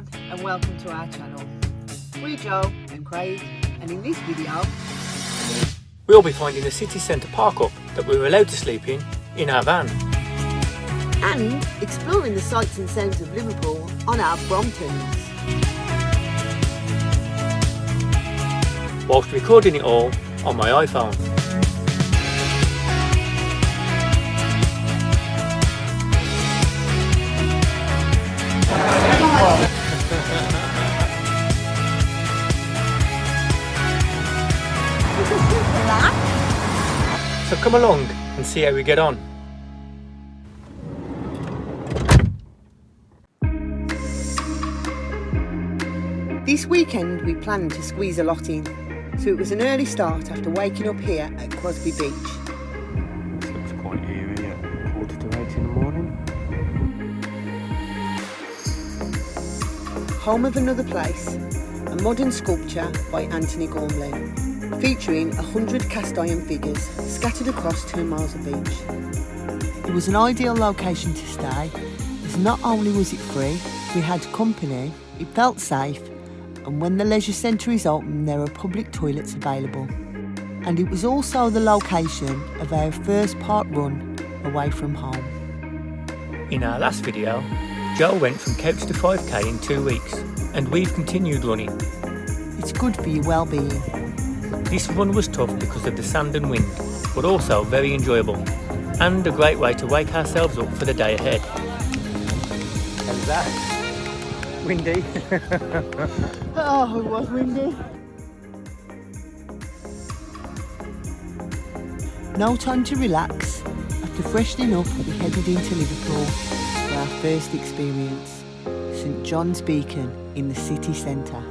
everyone and welcome to our channel. We're Joe and Craig, and in this video we'll be finding a city centre park-up that we were allowed to sleep in our van. And exploring the sights and sounds of Liverpool on our Bromptons. Whilst recording it all on my iPhone. So come along and see how we get on. This weekend we planned to squeeze a lot in, so it was an early start after waking up here at Crosby Beach. This looks quite eerie at 7:45 in the morning. Home of Another Place, a modern sculpture by Antony Gormley, featuring 100 cast iron figures scattered across 2 miles of beach. It was an ideal location to stay, as not only was it free, we had company, it felt safe, and when the leisure centre is open there are public toilets available. And it was also the location of our first park run away from home. In our last video, Joe went from couch to 5k in 2 weeks, and we've continued running. It's good for your well-being. This run was tough because of the sand and wind, but also very enjoyable, and a great way to wake ourselves up for the day ahead. How's that? Windy. Oh, it was windy. No time to relax. After freshening up, we headed into Liverpool for our first experience, St John's Beacon in the city centre.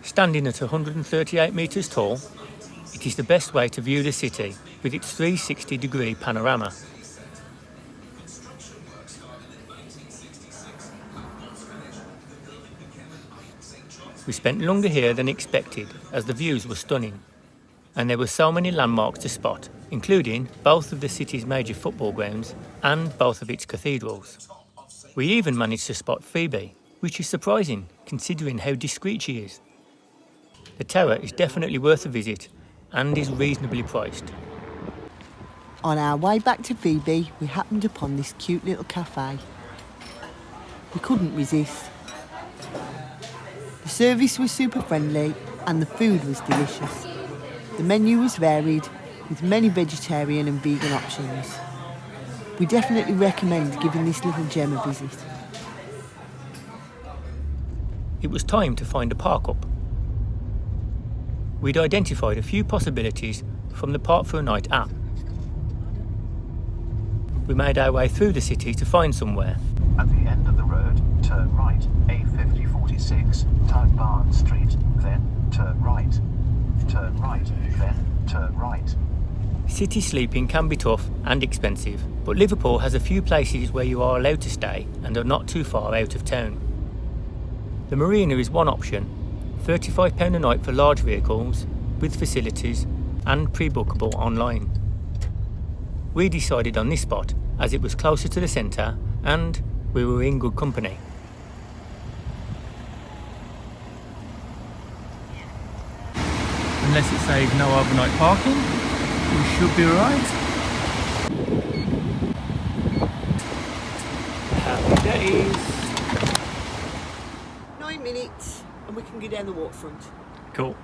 Standing at 138 metres tall, it is the best way to view the city with its 360-degree panorama. We spent longer here than expected as the views were stunning, and there were so many landmarks to spot, including both of the city's major football grounds and both of its cathedrals. We even managed to spot Feebee, which is surprising considering how discreet she is. The tower is definitely worth a visit and is reasonably priced. On our way back to Feebee, we happened upon this cute little cafe. We couldn't resist. The service was super friendly and the food was delicious. The menu was varied, with many vegetarian and vegan options. We definitely recommend giving this little gem a visit. It was time to find a park-up. We'd identified a few possibilities from the Park for a Night app. We made our way through the city to find somewhere. At the end of the road, turn right, A5046, Tug Barn Street, then turn right. Turn right, then turn right. City sleeping can be tough and expensive, but Liverpool has a few places where you are allowed to stay and are not too far out of town. The marina is one option, £35 a night for large vehicles, with facilities and pre-bookable online. We decided on this spot as it was closer to the centre and we were in good company. Unless it says no overnight parking, we should be alright. Happy days! 9 minutes and we can go down the waterfront. Cool.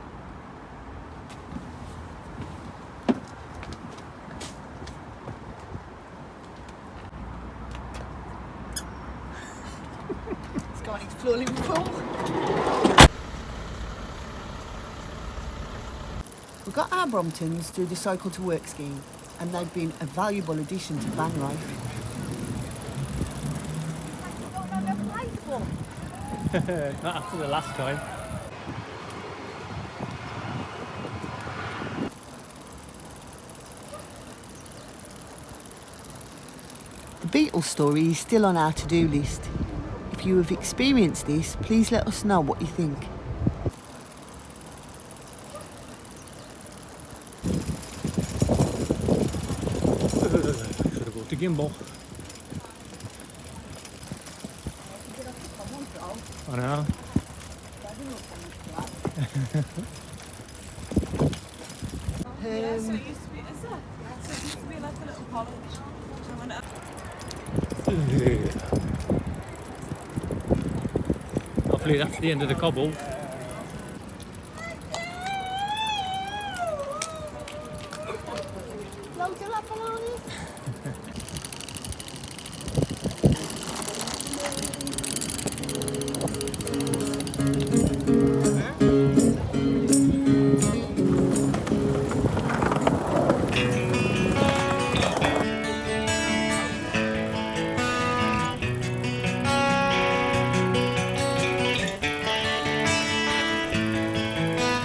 Let's go and explore Liverpool. We got our Bromptons through the Cycle to Work scheme, and they've been a valuable addition to VanLife. Not after the last time. Beatles story is still on our to-do list. If you have experienced this, please let us know what you think. Should have bought a gimbal. I know. Hopefully that's the end of the cobble.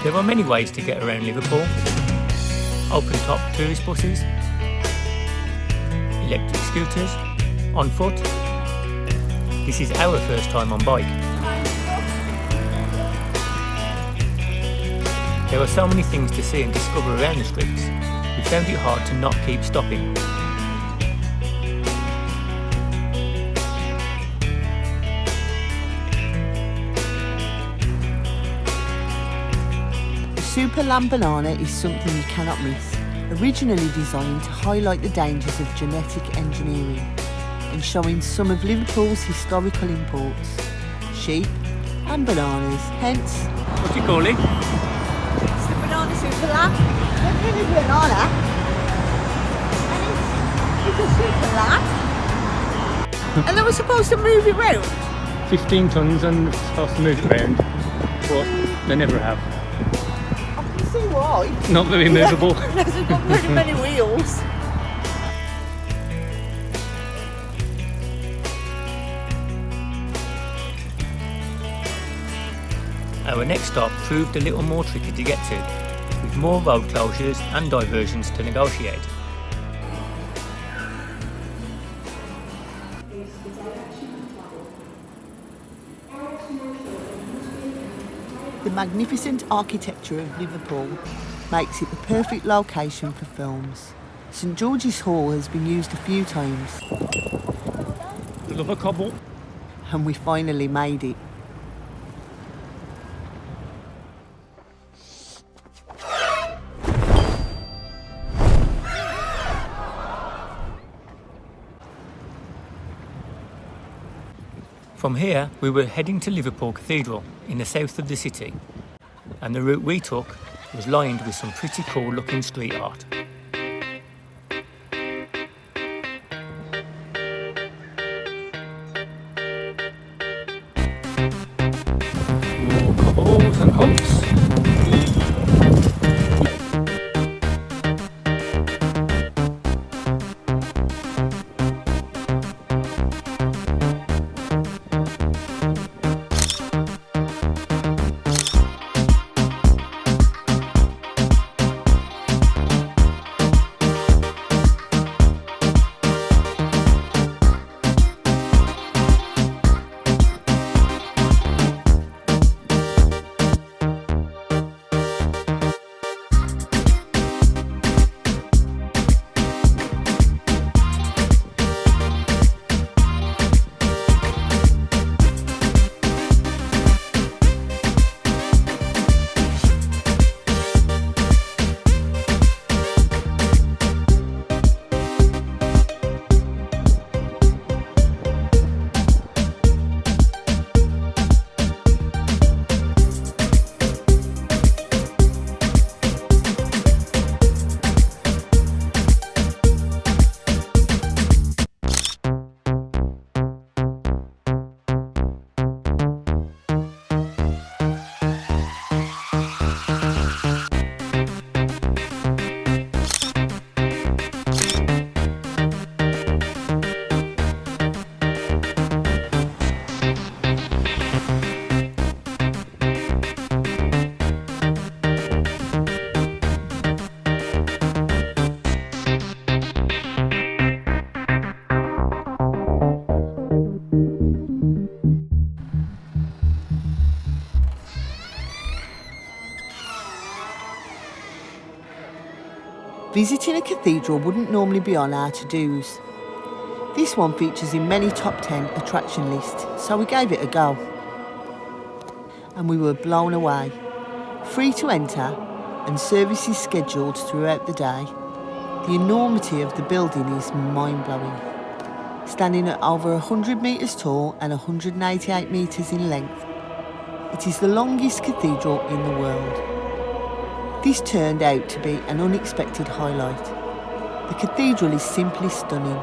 There are many ways to get around Liverpool. Open-top tourist buses, electric scooters, on foot. This is our first time on bike. There are so many things to see and discover around the streets, we found it hard to not keep stopping. Superlambanana is something you cannot miss. Originally designed to highlight the dangers of genetic engineering and showing some of Liverpool's historical imports, sheep and bananas, hence... What do you call it? It's the banana superlam. It's really banana. And it's a superlam. And they were supposed to move it round. 15 tonnes and supposed to move it around, but they never have. See why? Not very movable. It hasn't got very many wheels. Our next stop proved a little more tricky to get to, with more road closures and diversions to negotiate. The magnificent architecture of Liverpool makes it the perfect location for films. St George's Hall has been used a few times. Another cobble. And we finally made it. From here, we were heading to Liverpool Cathedral in the south of the city, and the route we took was lined with some pretty cool looking street art. More cobbles and humps. Visiting a cathedral wouldn't normally be on our to-dos. This one features in many top 10 attraction lists, so we gave it a go. And we were blown away. Free to enter and services scheduled throughout the day. The enormity of the building is mind-blowing. Standing at over 100 metres tall and 188 metres in length, it is the longest cathedral in the world. This turned out to be an unexpected highlight. The cathedral is simply stunning.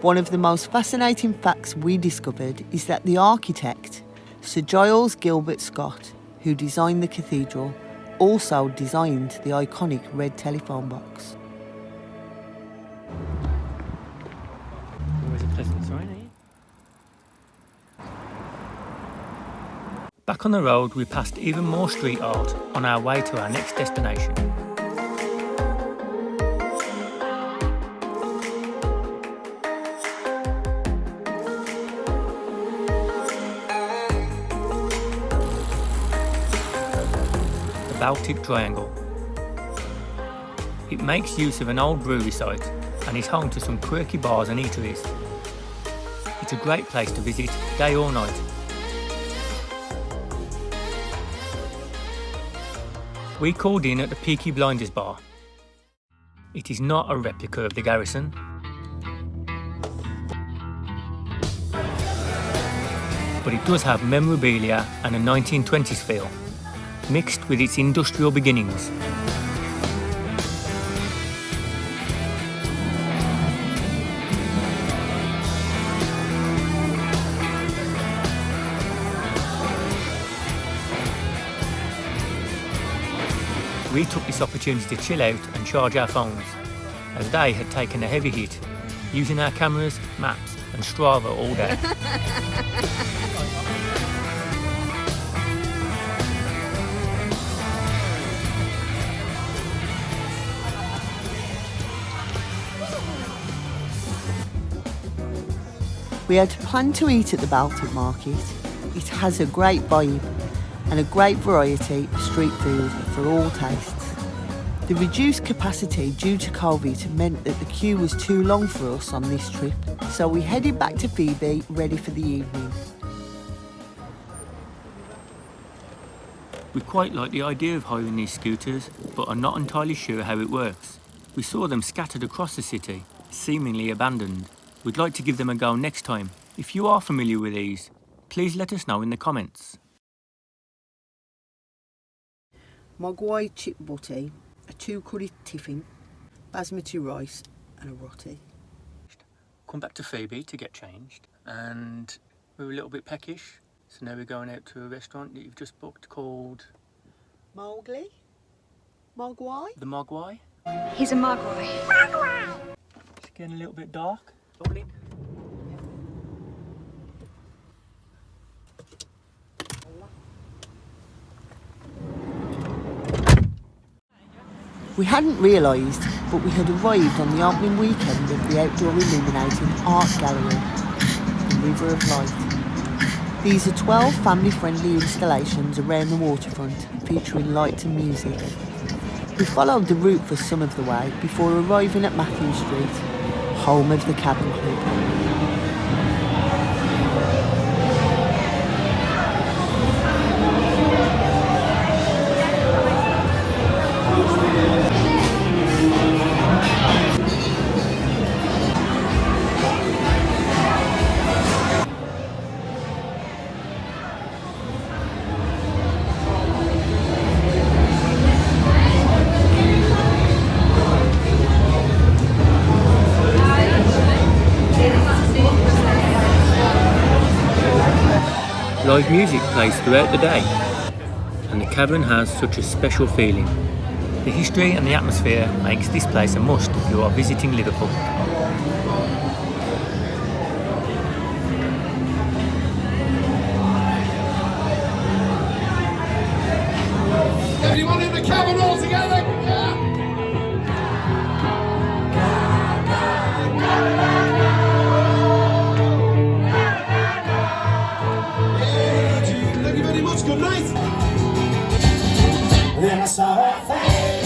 One of the most fascinating facts we discovered is that the architect, Sir Giles Gilbert Scott, who designed the cathedral, also designed the iconic red telephone box. Always a pleasant sign, eh? Back on the road, we passed even more street art on our way to our next destination. Baltic Triangle. It makes use of an old brewery site and is home to some quirky bars and eateries. It's a great place to visit day or night. We called in at the Peaky Blinders Bar. It is not a replica of the Garrison, but it does have memorabilia and a 1920s feel, mixed with its industrial beginnings. We took this opportunity to chill out and charge our phones, as they had taken a heavy hit, using our cameras, maps and Strava all day. We had planned to eat at the Baltic Market. It has a great vibe and a great variety of street food for all tastes. The reduced capacity due to COVID meant that the queue was too long for us on this trip, so we headed back to Feebee ready for the evening. We quite like the idea of hiring these scooters, but are not entirely sure how it works. We saw them scattered across the city, seemingly abandoned. We'd like to give them a go next time. If you are familiar with these, please let us know in the comments. Mogwai chip butty, a 2-curry tiffin, basmati rice and a roti. Come back to Feebee to get changed, and we were a little bit peckish, so now we're going out to a restaurant that you've just booked called... Mowgli? Mogwai? The Mogwai. He's a Mogwai. It's getting a little bit dark. Lovely. We hadn't realised, but we had arrived on the opening weekend of the outdoor illuminating art gallery, the River of Light. These are 12 family-friendly installations around the waterfront, featuring lights and music. We followed the route for some of the way before arriving at Matthew Street, home of the Cavern Club. Live music plays throughout the day, and the cavern has such a special feeling. The history and the atmosphere makes this place a must if you are visiting Liverpool. Everyone in the cavern all together? Yeah. Thank you very much. Good night. Then I saw her face.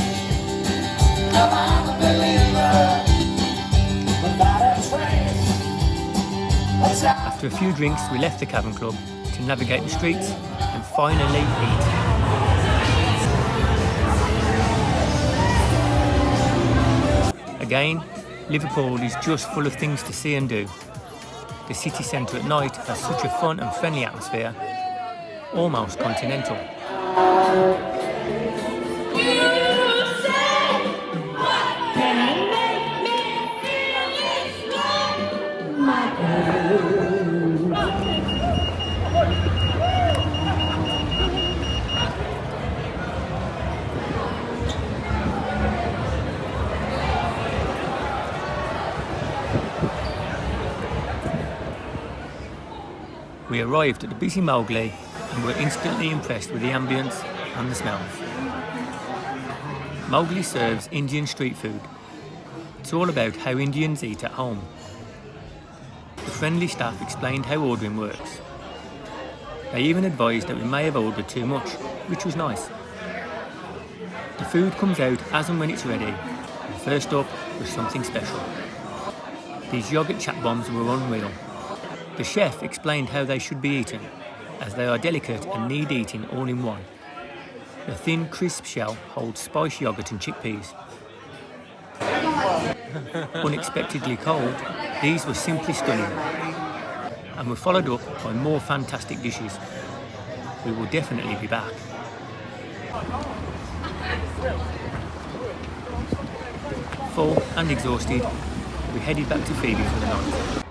I'm a believer without a trace. After a few drinks, we left the Cavern Club to navigate the streets and finally eat. Again, Liverpool is just full of things to see and do. The city centre at night has such a fun and friendly atmosphere, almost continental. We arrived at the busy Mowgli and were instantly impressed with the ambience and the smells. Mowgli serves Indian street food. It's all about how Indians eat at home. The friendly staff explained how ordering works. They even advised that we may have ordered too much, which was nice. The food comes out as and when it's ready, and first up was something special. These yogurt chat bombs were unreal. The chef explained how they should be eaten, as they are delicate and need eating all in one. The thin, crisp shell holds spiced yogurt and chickpeas. Unexpectedly cold, these were simply stunning, and were followed up by more fantastic dishes. We will definitely be back. Full and exhausted, we headed back to Feebee for the night.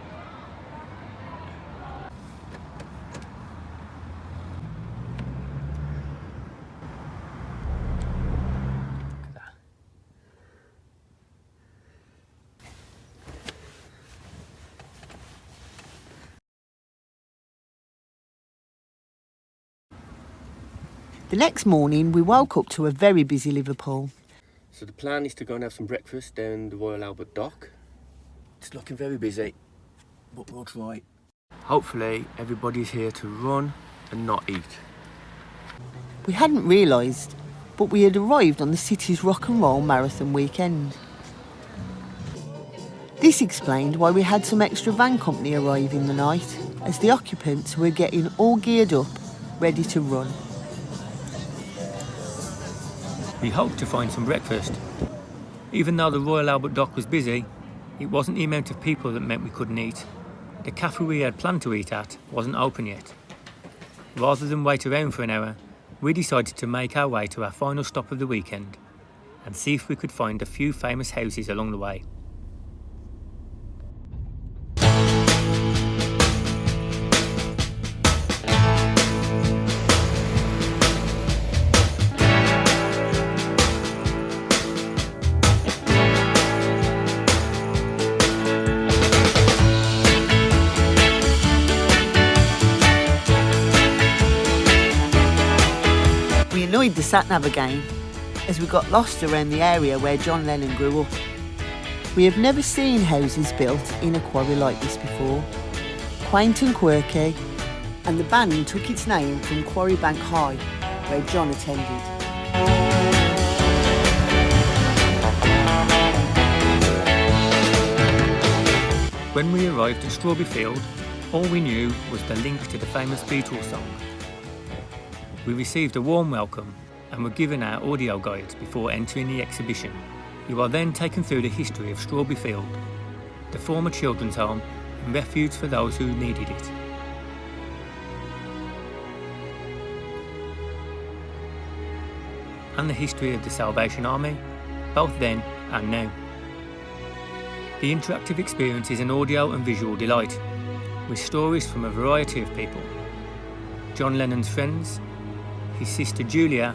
The next morning, we woke up to a very busy Liverpool. So the plan is to go and have some breakfast down the Royal Albert Dock. It's looking very busy, but we'll try. Hopefully everybody's here to run and not eat. We hadn't realised, but we had arrived on the city's rock and roll marathon weekend. This explained why we had some extra van company arrive in the night, as the occupants were getting all geared up, ready to run. We hoped to find some breakfast. Even though the Royal Albert Dock was busy, it wasn't the amount of people that meant we couldn't eat. The cafe we had planned to eat at wasn't open yet. Rather than wait around for an hour, we decided to make our way to our final stop of the weekend and see if we could find a few famous houses along the way. We annoyed the sat-nav again, as we got lost around the area where John Lennon grew up. We have never seen houses built in a quarry like this before. Quaint and quirky, and the band took its name from Quarry Bank High, where John attended. When we arrived at Strawberry Field, all we knew was the link to the famous Beatles song. We received a warm welcome and were given our audio guides before entering the exhibition. You are then taken through the history of Strawberry Field, the former children's home and refuge for those who needed it. And the history of the Salvation Army, both then and now. The interactive experience is an audio and visual delight, with stories from a variety of people. John Lennon's friends, his sister Julia,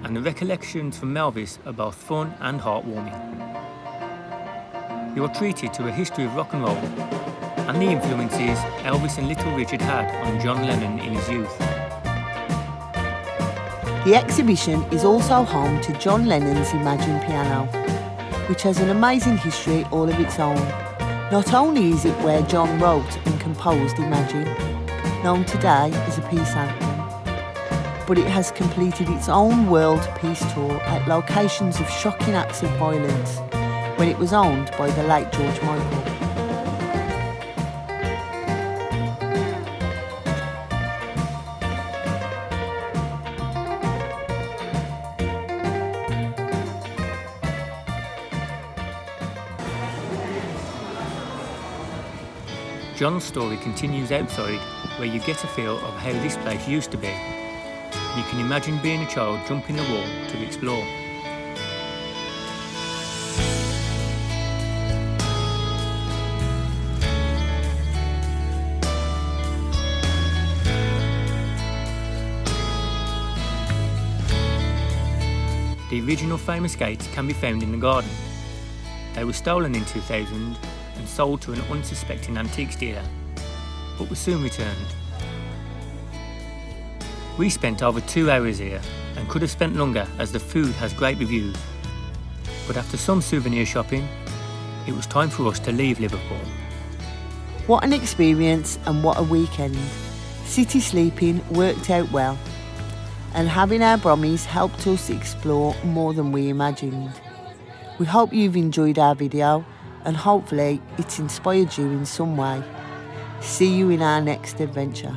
and the recollections from Melvis are both fun and heartwarming. You are treated to a history of rock and roll and the influences Elvis and Little Richard had on John Lennon in his youth. The exhibition is also home to John Lennon's Imagine piano, which has an amazing history all of its own. Not only is it where John wrote and composed Imagine, known today as a peace anthem, but it has completed its own world peace tour at locations of shocking acts of violence when it was owned by the late George Michael. John's story continues outside, where you get a feel of how this place used to be. You can imagine being a child jumping the wall to explore. The original famous gates can be found in the garden. They were stolen in 2000 and sold to an unsuspecting antiques dealer, but were soon returned. We spent over 2 hours here and could have spent longer as the food has great reviews. But after some souvenir shopping, it was time for us to leave Liverpool. What an experience and what a weekend. City sleeping worked out well, and having our brommies helped us explore more than we imagined. We hope you've enjoyed our video and hopefully it's inspired you in some way. See you in our next adventure.